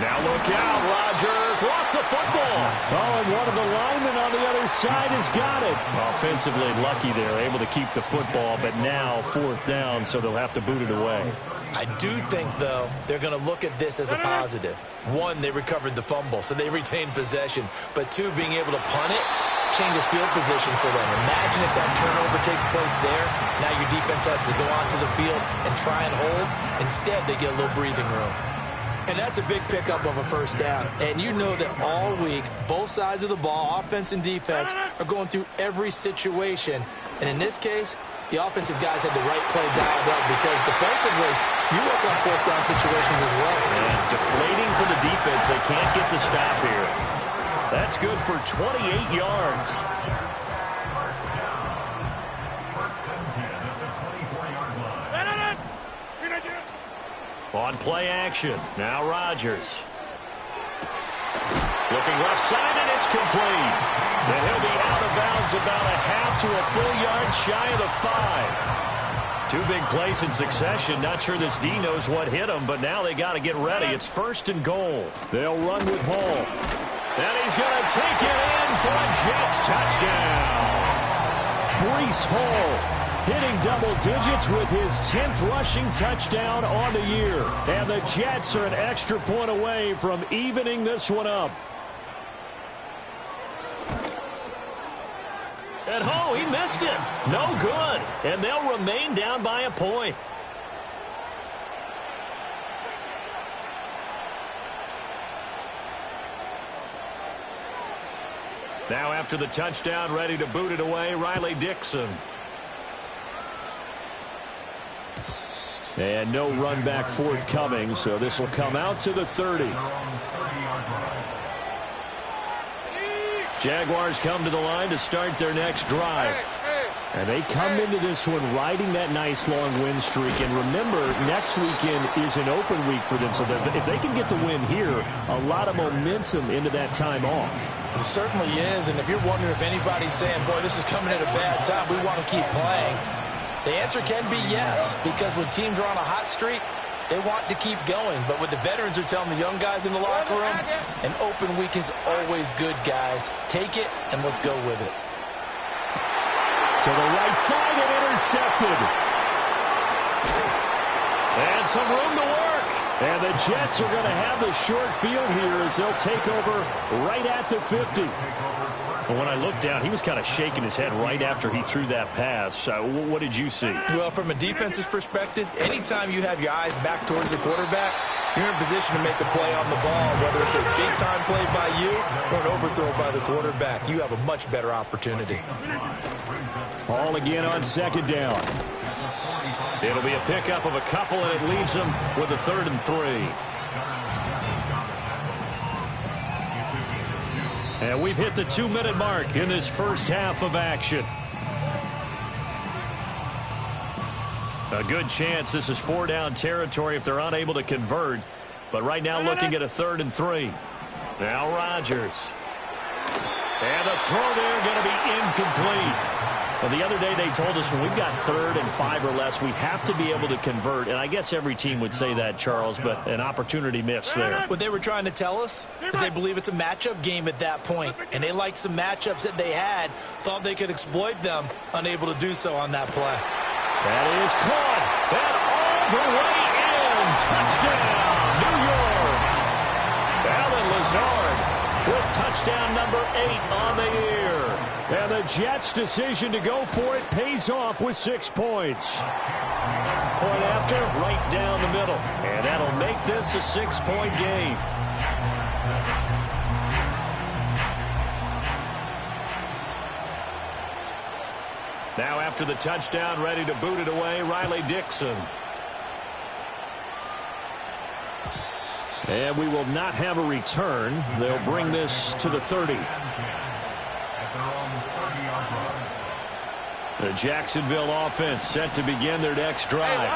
Now look out, Rodgers lost the football. Oh, and one of the linemen on the other side has got it. Offensively lucky there, able to keep the football, but now 4th down, so they'll have to boot it away. I do think, though, they're going to look at this as a positive. One, they recovered the fumble, so they retained possession. But two, being able to punt it changes field position for them. Imagine if that turnover takes place there. Now your defense has to go onto the field and try and hold. Instead, they get a little breathing room. And that's a big pickup of a 1st down. And you know that all week, both sides of the ball, offense and defense, are going through every situation. And in this case, the offensive guys had the right play dialed up because defensively, you work on 4th down situations as well. And deflating for the defense. They can't get the stop here. That's good for 28 yards. On play action, now Rodgers. Looking left side, and it's complete. And he'll be out of bounds about a half to a full yard shy of the 5. 2 big plays in succession. Not sure this D knows what hit him, but now they got to get ready. It's 1st and goal. They'll run with Hall. And he's going to take it in for a Jets touchdown. Breece Hall hitting double digits with his 10th rushing touchdown on the year. And the Jets are an extra point away from evening this one up. And oh, he missed it. No good. And they'll remain down by a point. Now after the touchdown, ready to boot it away, Riley Dixon. And no run back forthcoming, so this will come out to the 30. Jaguars come to the line to start their next drive. And they come into this one riding that nice long win streak. And remember, next weekend is an open week for them. So if they can get the win here, a lot of momentum into that time off. It certainly is. And if you're wondering if anybody's saying, boy, this is coming at a bad time, we want to keep playing, the answer can be yes. Because when teams are on a hot streak, they want to keep going. But what the veterans are telling the young guys in the locker room, an open week is always good, guys. Take it and let's go with it. To the right side and intercepted. And some room to work. And the Jets are going to have the short field here as they'll take over right at the 50. But when I looked down, he was kind of shaking his head right after he threw that pass. What did you see? Well, from a defense's perspective, anytime you have your eyes back towards the quarterback, you're in position to make a play on the ball, whether it's a big-time play by you or an overthrow by the quarterback. You have a much better opportunity. Ball again on 2nd down. It'll be a pickup of a couple, and it leaves them with a 3rd and 3. And we've hit the 2-minute mark in this first half of action. A good chance this is 4-down territory if they're unable to convert. But right now looking at a 3rd and 3. Now Rodgers. And the throw there going to be incomplete. Well, the other day they told us when we've got 3rd and 5 or less, we have to be able to convert. And I guess every team would say that, Charles, but an opportunity miss there. What they were trying to tell us is they believe it's a matchup game at that point. And they liked some matchups that they had, thought they could exploit them, unable to do so on that play. That is caught. And all the way in. Touchdown, New York. Allen Lazard with touchdown number 8 on the year. And the Jets' decision to go for it pays off with 6 points. Point after, right down the middle. And that'll make this a 6-point game. Now after the touchdown, ready to boot it away, Riley Dixon. And we will not have a return. They'll bring this to the 30. The Jacksonville offense set to begin their next drive.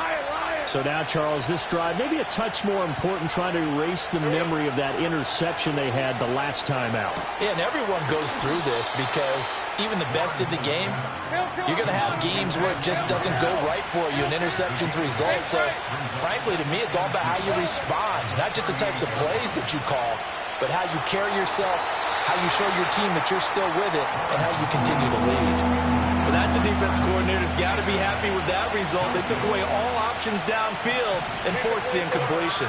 So now, Charles, this drive maybe a touch more important, trying to erase the memory of that interception they had the last time out. Yeah, and everyone goes through this because even the best in the game, you're going to have games where it just doesn't go right for you, and interceptions result. So, frankly, to me, it's all about how you respond, not just the types of plays that you call, but how you carry yourself, how you show your team that you're still with it, and how you continue to lead. Well, that's a defense coordinator's got to be happy with that result. They took away all options downfield and forced the incompletion.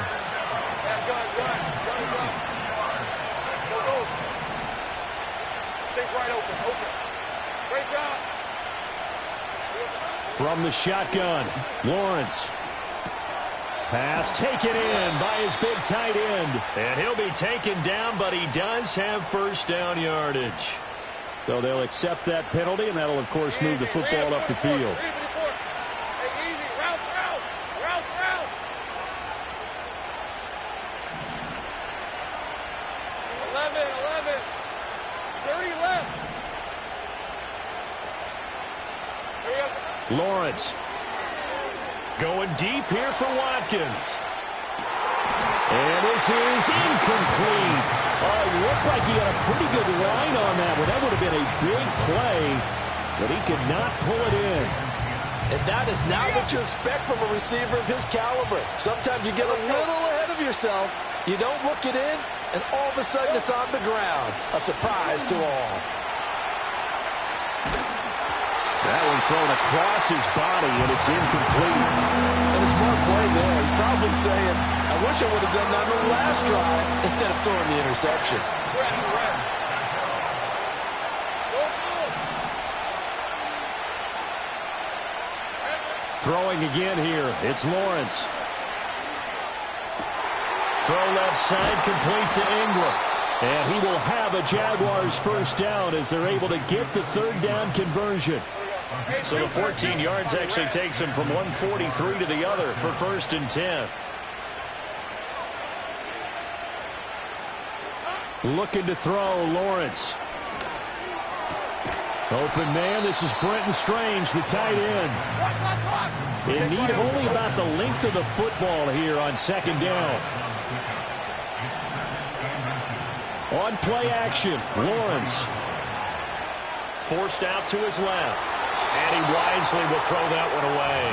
From the shotgun, Lawrence. Pass taken in by his big tight end. And he'll be taken down, but he does have first down yardage. So they'll accept that penalty, and that'll, of course, move the football up the field. Lawrence. Going deep here for Watkins. And this is incomplete. It looked like he had a pretty good line on that one. That would have been a big play, but he could not pull it in. And that is not what you expect from a receiver of his caliber. Sometimes you get a little ahead of yourself. You don't look it in, and all of a sudden it's on the ground. A surprise to all. That one thrown across his body, and it's incomplete. And a smart play there. He's probably saying, I wish I would have done that on the last drive instead of throwing the interception. Throwing again here. It's Lawrence. Throw left side, complete to Ingram. And he will have a Jaguars first down as they're able to get the third down conversion. So the 14 yards actually takes him from 143 to the other for 1st and 10. Looking to throw, Lawrence. Open man, this is Brenton Strange, the tight end. In need of only about the length of the football here on 2nd down. On play action, Lawrence. Forced out to his left. And he wisely will throw that one away.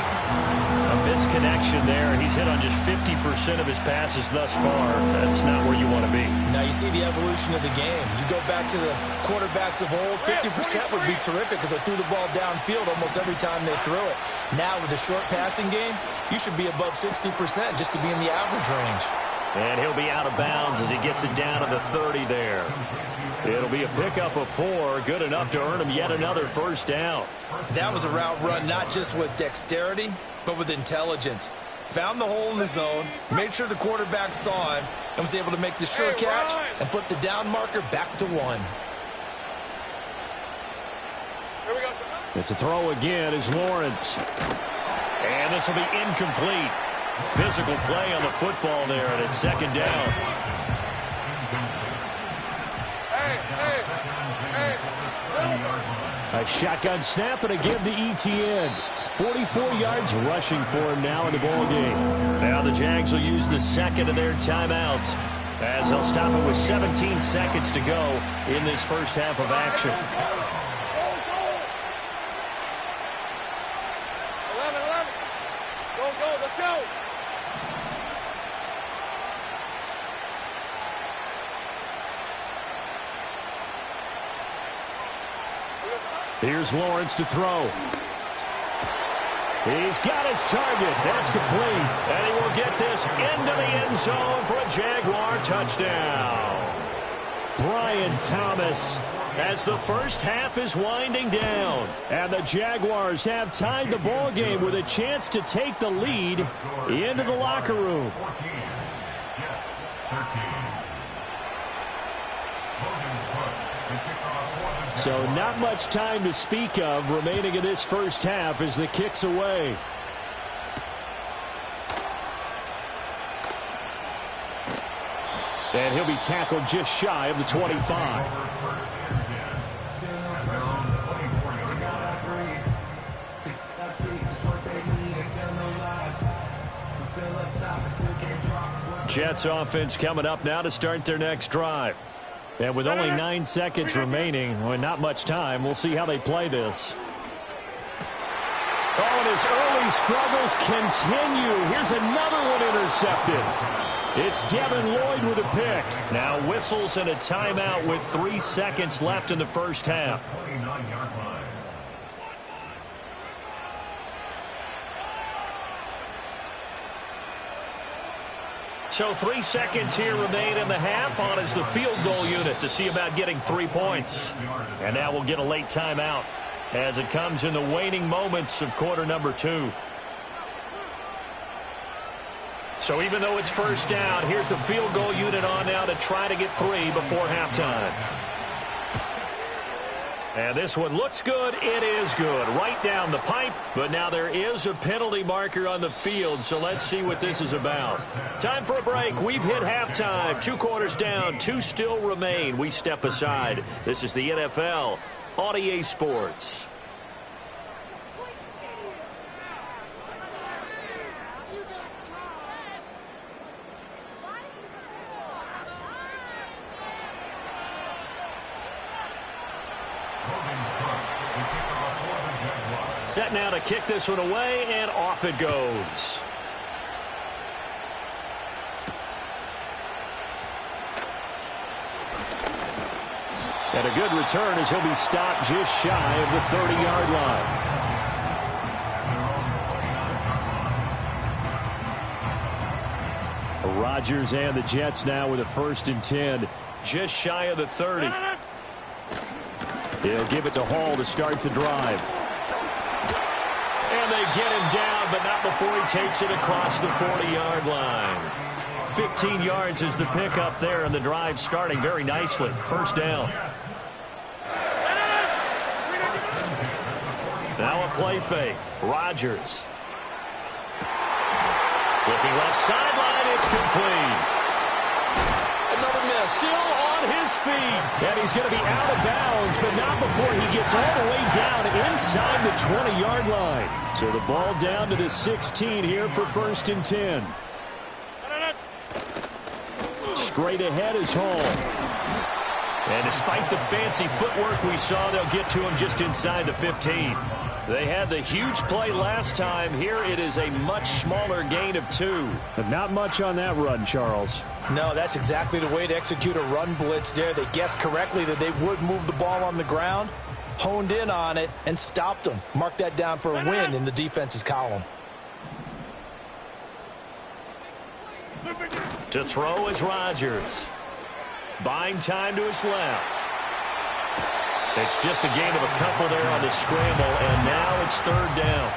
A misconnection there. He's hit on just 50% of his passes thus far. That's not where you want to be. Now you see the evolution of the game. You go back to the quarterbacks of old, 50% would be terrific because they threw the ball downfield almost every time they threw it. Now with the short passing game, you should be above 60% just to be in the average range. And he'll be out of bounds as he gets it down to the 30 there. It'll be a pickup of 4, good enough to earn him yet another first down. That was a route run not just with dexterity, but with intelligence. Found the hole in the zone, made sure the quarterback saw him, and was able to make the sure catch and flip the down marker back to 1. It's a throw again is Lawrence. And this will be incomplete. Physical play on the football there, and it's 2nd down. A shotgun snap, and again to ETN. 44 yards rushing for him now in the ball game. Now the Jags will use the second of their timeouts as they'll stop it with 17 seconds to go in this first half of action. 11. Go, let's go. Here's Lawrence to throw. He's got his target. That's complete. And he will get this into the end zone for a Jaguar touchdown. Brian Thomas. As the first half is winding down. And the Jaguars have tied the ball game with a chance to take the lead into the locker room. So not much time to speak of remaining in this first half as the kick's away. And he'll be tackled just shy of the 25. Jets offense coming up now to start their next drive. And with only 9 seconds remaining, well, not much time, we'll see how they play this. Oh, and his early struggles continue. Here's another one intercepted. It's Devin Lloyd with a pick. Now whistles and a timeout with 3 seconds left in the first half. So 3 seconds here remain in the half. On is the field goal unit to see about getting 3 points. And now we'll get a late timeout as it comes in the waning moments of quarter number 2. So even though it's first down, here's the field goal unit on now to try to get 3 before halftime. And this one looks good. It is good. Right down the pipe. But now there is a penalty marker on the field, so let's see what this is about. Time for a break. We've hit halftime. 2 quarters down. 2 still remain. We step aside. This is the NFL on EA Sports. Set now to kick this one away, and off it goes. And a good return as he'll be stopped just shy of the 30-yard line. Rodgers and the Jets now with a 1st and 10. Just shy of the 30. He'll give it to Hall to start the drive. And they get him down, but not before he takes it across the 40-yard line. 15 yards is the pickup there, and the drive starting very nicely. First down. Now a play fake. Rodgers. Looking left sideline, it's complete. Another miss. Still on his feet. And he's going to be out of bounds, but not before he gets all the way down inside the 20-yard line. So the ball down to the 16 here for 1st and 10. Straight ahead is Hall. And despite the fancy footwork we saw, they'll get to him just inside the 15. They had the huge play last time. Here it is a much smaller gain of 2. But not much on that run, Charles. No, that's exactly the way to execute a run blitz there. They guessed correctly that they would move the ball on the ground, honed in on it, and stopped them. Mark that down for a win in the defense's column. To throw is Rodgers. Buying time to his left. It's just a gain of a couple there on the scramble, and now it's 3rd down.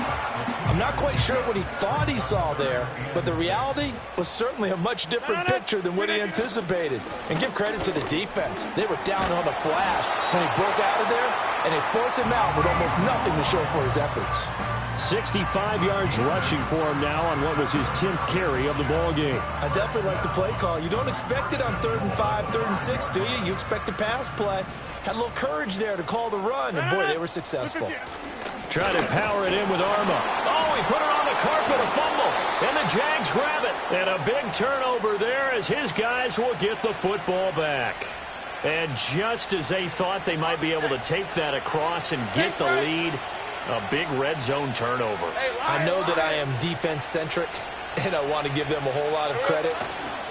I'm not quite sure what he thought he saw there, but the reality was certainly a much different picture than what he anticipated. And give credit to the defense. They were down on the flash when he broke out of there, and they forced him out with almost nothing to show for his efforts. 65 yards rushing for him now on what was his 10th carry of the ball game. I definitely like the play call. You don't expect it on 3rd and 5, 3rd and 6, do you? You expect a pass play. Had a little courage there to call the run, and boy, they were successful. Try to power it in with Arma. Oh, he put it on the carpet, a fumble, and the Jags grab it. And a big turnover there as his guys will get the football back. And just as they thought they might be able to take that across and get the lead, a big red zone turnover. I know that I am defense-centric, and I want to give them a whole lot of credit,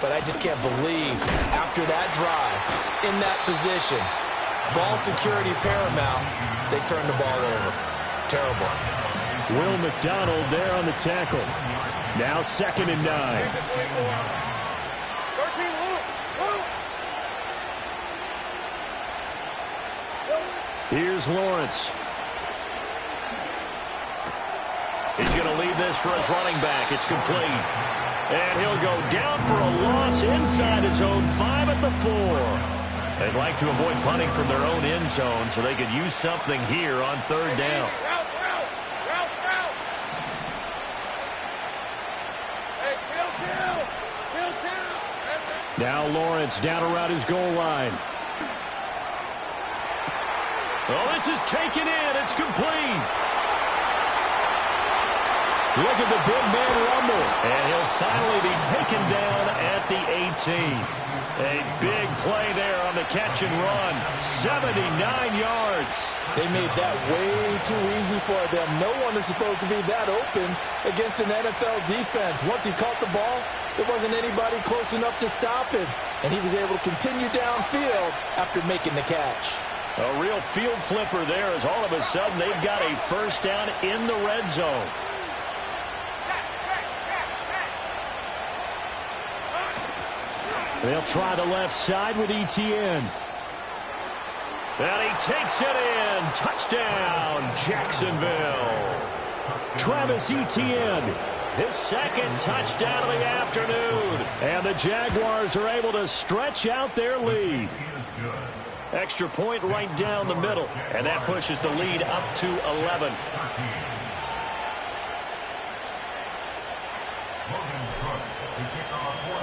but I just can't believe after that drive, in that position, ball security paramount, they turned the ball over. Terrible. Will McDonald there on the tackle. Now 2nd and 9. Here's Lawrence. He's going to leave this for his running back. It's complete. And he'll go down for a loss inside his own 5 at the 4. They'd like to avoid punting from their own end zone so they could use something here on 3rd down. Now Lawrence down around his goal line. Oh, this is taken in. It's complete. Look at the big man rumble. And he'll finally be taken down at the 18. A big play there on the catch and run. 79 yards. They made that way too easy for them. No one is supposed to be that open against an NFL defense. Once he caught the ball, there wasn't anybody close enough to stop him. And he was able to continue downfield after making the catch. A real field flipper there as all of a sudden they've got a first down in the red zone. They'll try the left side with Etienne. And he takes it in. Touchdown, Jacksonville. Travis Etienne, his second touchdown of the afternoon. And the Jaguars are able to stretch out their lead. Extra point right down the middle. And that pushes the lead up to 11.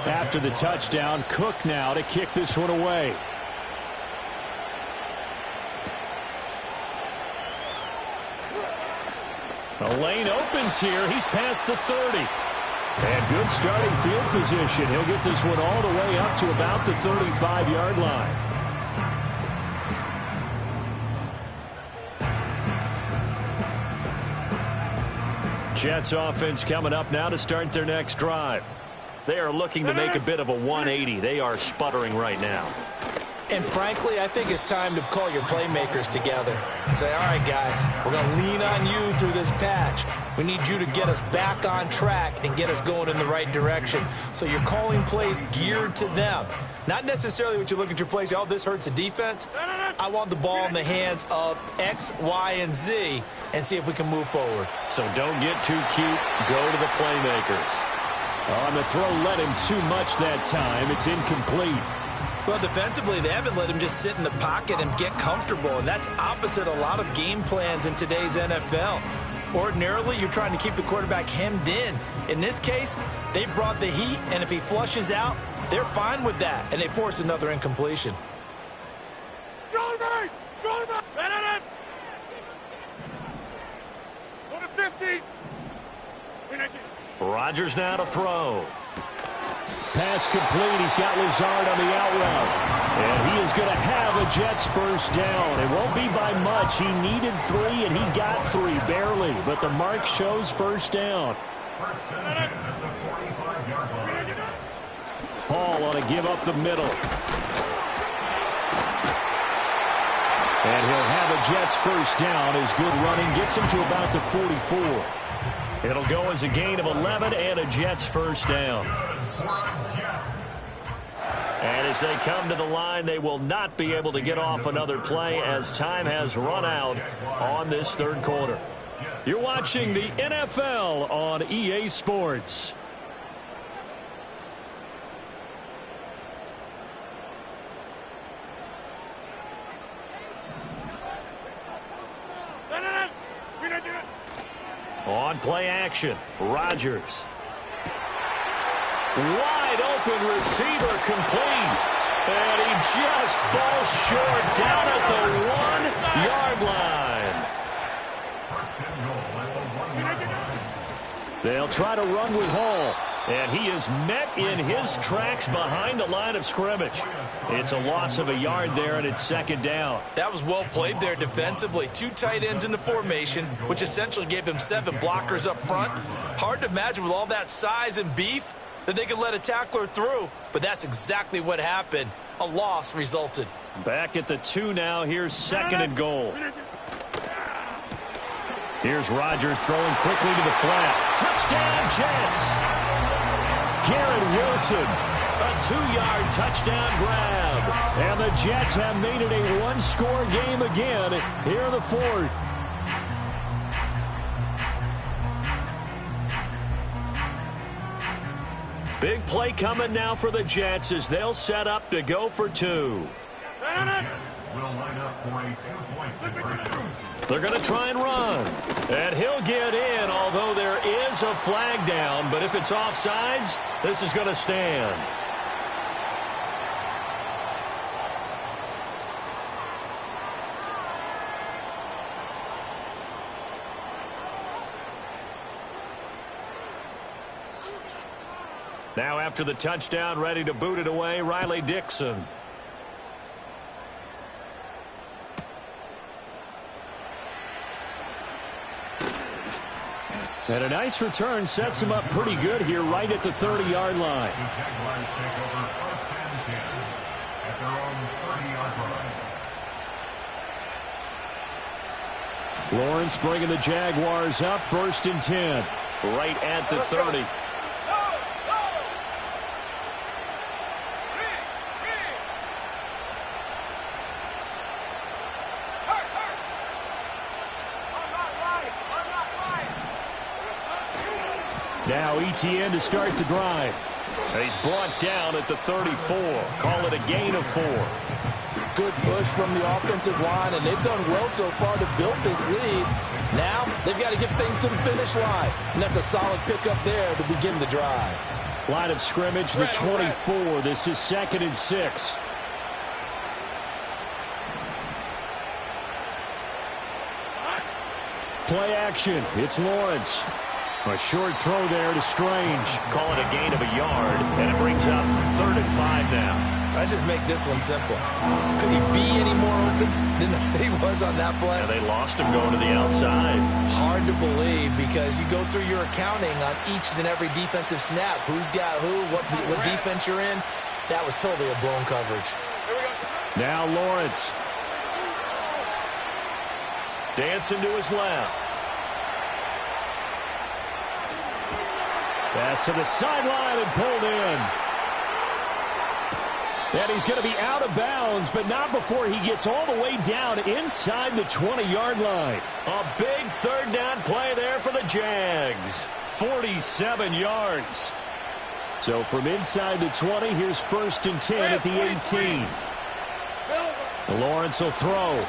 After the touchdown, Cook now to kick this one away. The lane opens here. He's past the 30. And good starting field position. He'll get this one all the way up to about the 35-yard line. Jets offense coming up now to start their next drive. They are looking to make a bit of a 180. They are sputtering right now. And frankly, I think it's time to call your playmakers together and say, all right, guys, we're going to lean on you through this patch. We need you to get us back on track and get us going in the right direction. So you're calling plays geared to them. Not necessarily what you look at your plays, oh, this hurts the defense. I want the ball in the hands of X, Y, and Z and see if we can move forward. So don't get too cute. Go to the playmakers. On the throw led him too much that time. It's incomplete. Well, defensively, they haven't let him just sit in the pocket and get comfortable, and that's opposite a lot of game plans in today's NFL. Ordinarily, you're trying to keep the quarterback hemmed in. In this case, they brought the heat, and if he flushes out, they're fine with that, and they force another incompletion. Go to 50. Rodgers now to throw. Pass complete. He's got Lazard on the out route. And he is going to have a Jets first down. It won't be by much. He needed 3, and he got 3, barely. But the mark shows first down. Hall on a give up the middle. And he'll have a Jets first down as good running gets him to about the 44. It'll go as a gain of 11 and a Jets first down. And as they come to the line, they will not be able to get off another play as time has run out on this third quarter. You're watching the NFL on EA Sports. On play action, Rodgers. Wide open receiver complete. And he just falls short down at the 1-yard line. They'll try to run with Hall. And he is met in his tracks behind the line of scrimmage. It's a loss of a yard there, and it's second down. That was well played there defensively. 2 tight ends in the formation, which essentially gave them 7 blockers up front. Hard to imagine with all that size and beef that they could let a tackler through, but that's exactly what happened. A loss resulted. Back at the 2 now. Here's second and goal. Here's Rodgers throwing quickly to the flat. Touchdown, Jets! Garrett Wilson, a 2-yard touchdown grab. And the Jets have made it a 1-score game again here in the 4th. Big play coming now for the Jets as they'll set up to go for 2. They're going to try and run. And he'll get in, although there is a flag down. But if it's offsides, this is going to stand. Now after the touchdown, ready to boot it away, Riley Dixon. And a nice return sets him up pretty good here right at the 30-yard line. The Jaguars take over first and 10 at their own 30-yard line. Lawrence bringing the Jaguars up first and 10. Right at the 30. Now ETN to start the drive. He's brought down at the 34. Call it a gain of 4. Good push from the offensive line, and they've done well so far to build this lead. Now they've got to get things to the finish line, and that's a solid pickup there to begin the drive. Line of scrimmage, the 24. This is 2nd and 6. Play action. It's Lawrence. A short throw there to Strange. Call it a gain of a yard, and it brings up 3rd and 5 now. Let's just make this one simple. Could he be any more open than he was on that play? And they lost him going to the outside. Hard to believe because you go through your accounting on each and every defensive snap. Who's got who, what defense you're in. That was totally a blown coverage. Now Lawrence. Dancing to his left. Pass to the sideline and pulled in. And he's going to be out of bounds, but not before he gets all the way down inside the 20-yard line. A big 3rd down play there for the Jags. 47 yards. So from inside the 20, here's 1st and 10 at the 18. Lawrence will throw.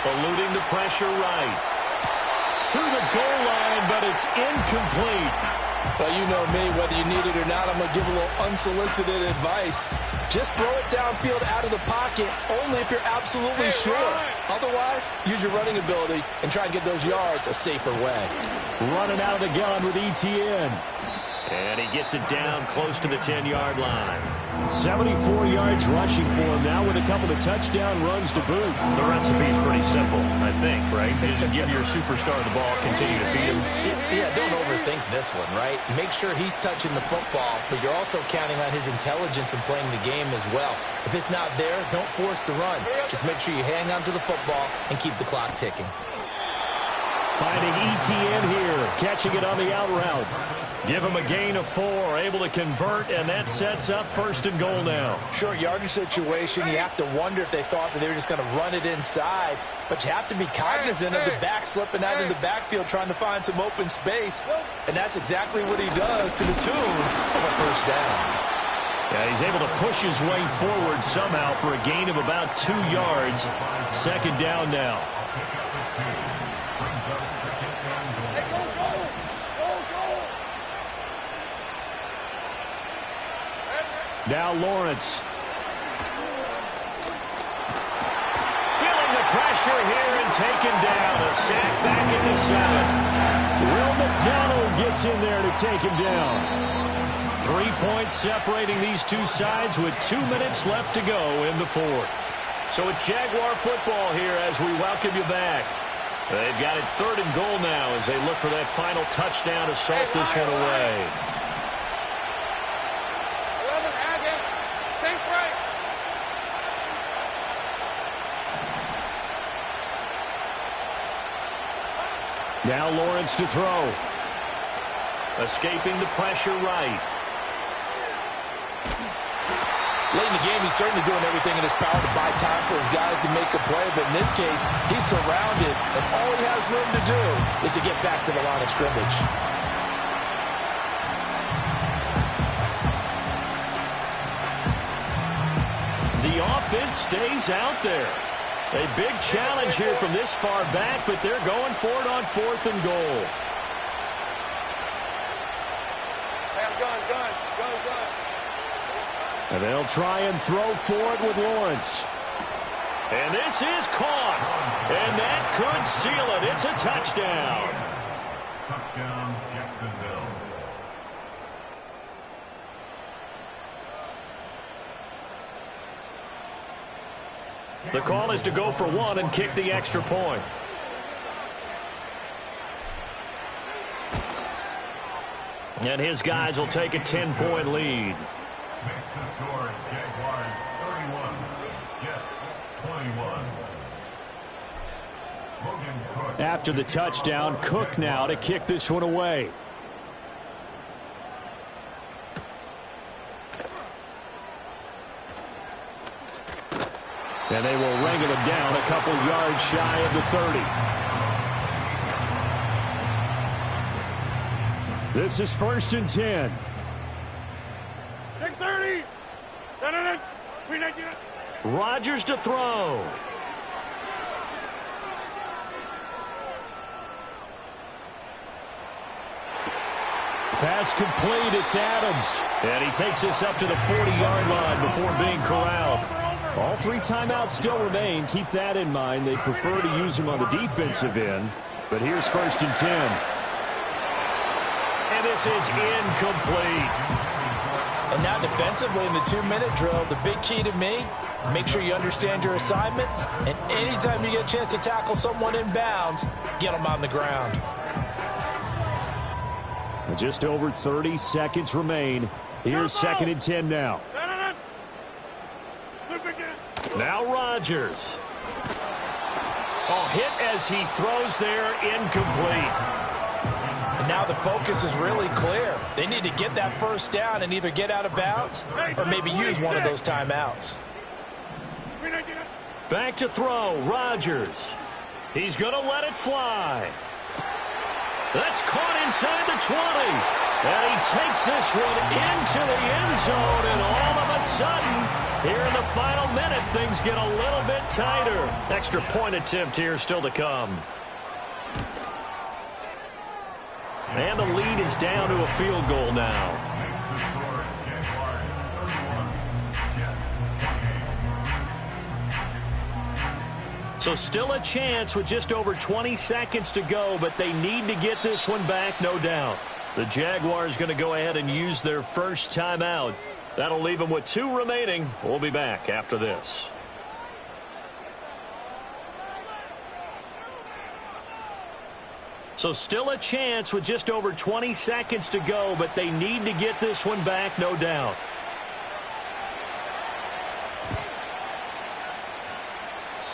Eluding the pressure right. To the goal line, but it's incomplete. But you know me, whether you need it or not, I'm going to give a little unsolicited advice. Just throw it downfield out of the pocket, only if you're absolutely sure. Otherwise, use your running ability and try and get those yards a safer way. Running out of the gun with ETN. And he gets it down close to the 10-yard line. 74 yards rushing for him now with a couple of touchdown runs to boot. The recipe's pretty simple, I think, right? Just give your superstar the ball, continue to feed him. Yeah, don't overthink this one, right? Make sure he's touching the football, but you're also counting on his intelligence in playing the game as well. If it's not there, don't force the run. Just make sure you hang on to the football and keep the clock ticking. Finding ETN here, catching it on the out route. Give him a gain of 4, able to convert, and that sets up 1st and goal now. Short yardage situation, you have to wonder if they thought that they were just going to run it inside. But you have to be cognizant of the back slipping out in the backfield trying to find some open space. And that's exactly what he does to the tune of a 1st down. Yeah, he's able to push his way forward somehow for a gain of about 2 yards. 2nd down now. Now Lawrence. Feeling the pressure here and taken down. A sack back at the 7. Will McDonald gets in there to take him down. 3 points separating these two sides with 2 minutes left to go in the 4th. So it's Jaguar football here as we welcome you back. They've got it 3rd and goal now as they look for that final touchdown to salt this one away. Now Lawrence to throw. Escaping the pressure right. Late in the game, he's certainly doing everything in his power to buy time for his guys to make a play. But in this case, he's surrounded, and all he has room to do is to get back to the line of scrimmage. The offense stays out there. A big challenge here from this far back, but they're going for it on 4th and goal. And they'll try and throw for it with Lawrence. And this is caught. And that could seal it. It's a touchdown. Touchdown, Jacksonville. The call is to go for one and kick the extra point. And his guys will take a 10-point lead. Makes the score Jaguars 31, Jets 21. Logan Cook. After the touchdown, Cook now to kick this one away. And they will wrangle him down a couple yards shy of the 30. This is 1st and 10. 6:30. Rodgers to throw. Pass complete. It's Adams. And he takes this up to the 40-yard line before being corralled. All 3 timeouts still remain. Keep that in mind. They prefer to use him on the defensive end. But here's 1st and 10. And this is incomplete. And now defensively in the 2-minute drill, the big key to me, make sure you understand your assignments. And anytime you get a chance to tackle someone in bounds, get them on the ground. Just over 30 seconds remain. Here's 2nd and 10 now. Now Rodgers. Hit as he throws there, incomplete. And now the focus is really clear. They need to get that first down and either get out of bounds or maybe use one of those timeouts. Back to throw, Rodgers. He's going to let it fly. That's caught inside the 20. And he takes this one into the end zone, and all of a sudden, here in the final minute, things get a little bit tighter. Extra point attempt here still to come. And the lead is down to a field goal now. So still a chance with just over 20 seconds to go, but they need to get this one back, no doubt. The Jaguars going to go ahead and use their first timeout. That'll leave them with 2 remaining. We'll be back after this. So still a chance with just over 20 seconds to go, but they need to get this one back, no doubt.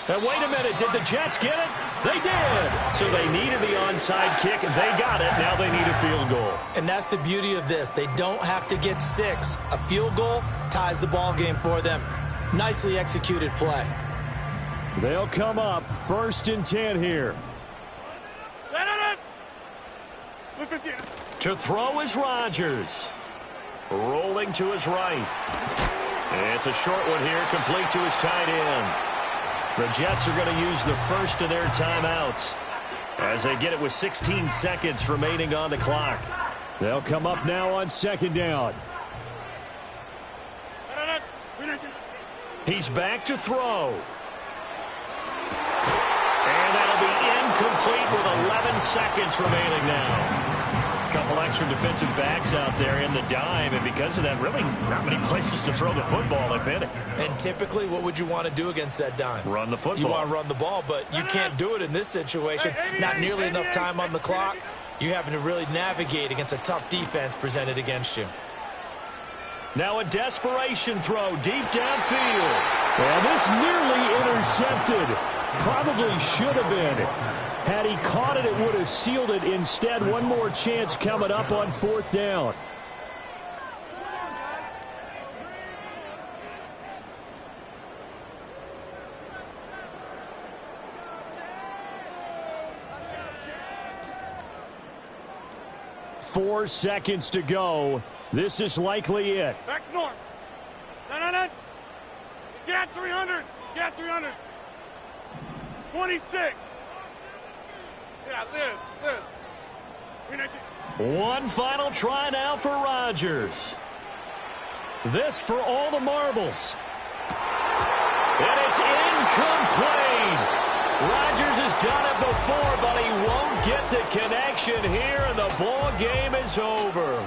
And wait a minute, did the Jets get it? They did. So they needed the onside kick, and they got it. Now they need a field goal. And that's the beauty of this. They don't have to get 6. A field goal ties the ball game for them. Nicely executed play. They'll come up 1st and 10 here. To throw is Rodgers. Rolling to his right. It's a short one here, complete to his tight end. The Jets are going to use the first of their timeouts as they get it with 16 seconds remaining on the clock. They'll come up now on 2nd down. He's back to throw. And that'll be incomplete with 11 seconds remaining now. A couple extra defensive backs out there in the dime, and because of that, really not many places to throw the football, if any. And typically, what would you want to do against that dime? Run the football. You want to run the ball, but you can't do it in this situation. Not nearly enough time on the clock. You having to really navigate against a tough defense presented against you. Now a desperation throw deep downfield. And this nearly intercepted. Probably should have been. Had he caught it, it would have sealed it. Instead, one more chance coming up on 4th down. Four seconds to go. This is likely it. Back north. No. Get 300. Get 300. 26. Yeah, this. One final try now for Rodgers. This for all the marbles. And it's incomplete. Rodgers has done it before, but he won't get the connection here, and the ball game is over.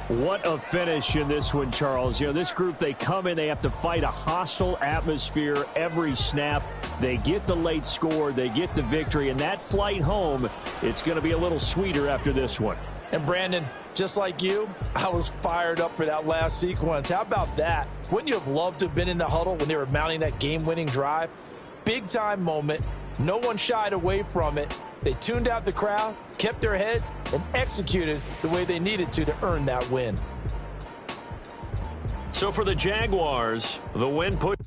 What a finish in this one, Charles. You know, this group, they come in, they have to fight a hostile atmosphere every snap. They get the late score, they get the victory, and that flight home, it's going to be a little sweeter after this one. And Brandon, just like you, I was fired up for that last sequence. How about that? Wouldn't you have loved to have been in the huddle when they were mounting that game-winning drive? Big-time moment. No one shied away from it. They tuned out the crowd, kept their heads, and executed the way they needed to earn that win. So for the Jaguars, the win put